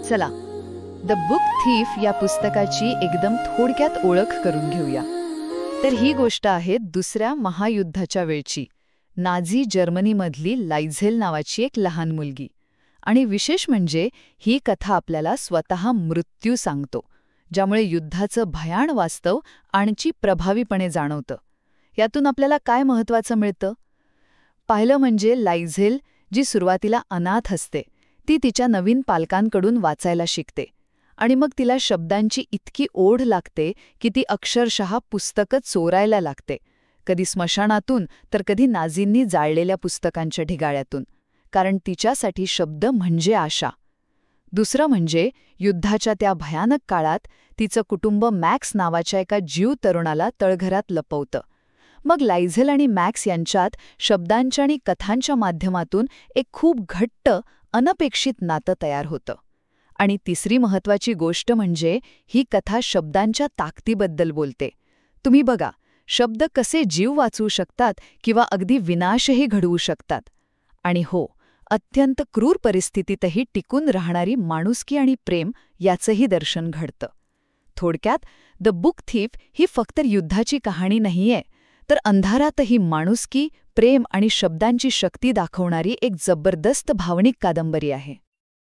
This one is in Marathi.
चला, द बुक थीफ या पुस्तकाची एकदम थोडक्यात ओळख करून घेऊया. तर ही गोष्ट आहे दुसऱ्या महायुद्धाच्या वेळची, नाझी जर्मनीमधली लाइझेल नावाची एक लहान मुलगी. आणि विशेष म्हणजे ही कथा आपल्याला स्वतः मृत्यू सांगतो, ज्यामुळे युद्धाचं भयाण वास्तव आणखी प्रभावीपणे जाणवतं. यातून आपल्याला काय महत्त्वाचं मिळतं? पाहिलं म्हणजे लाइझेल, जी सुरुवातीला अनाथ असते, ती तिच्या नवीन पालकांकडून वाचायला शिकते. आणि मग तिला शब्दांची इतकी ओढ लागते की ती अक्षरशः पुस्तकं चोरायला लागते, कधी स्मशानातून तर कधी नाझींनी जाळलेल्या पुस्तकांच्या ढिगाऱ्यातून, कारण तिच्यासाठी शब्द म्हणजे आशा. दुसरं म्हणजे युद्धाच्या त्या भयानक काळात तिचं कुटुंब मॅक्स नावाच्या एका ज्यू तरुणाला तळघरात लपवतं. मग लाइझेल आणि मॅक्स यांच्यात शब्दांच्या आणि कथांच्या माध्यमातून एक खूप घट्ट, अनपेक्षित नातं तयार होतं. आणि तिसरी महत्त्वाची गोष्ट म्हणजे ही कथा शब्दांच्या ताकदीबद्दल बोलते. तुम्ही बघा, शब्द कसे जीव वाचवू शकतात किंवा अगदी विनाशही घडवू शकतात. आणि हो, अत्यंत क्रूर परिस्थितीतही टिकून राहणारी माणुसकी आणि प्रेम याचंही दर्शन घडतं. थोडक्यात, द बुक थीफ ही फक्त युद्धाची कहाणी नाहीये, तर अंधारातही माणुसकी, प्रेम आणि शब्दांची शक्ती दाखवणारी एक जबरदस्त भावनिक कादंबरी आहे.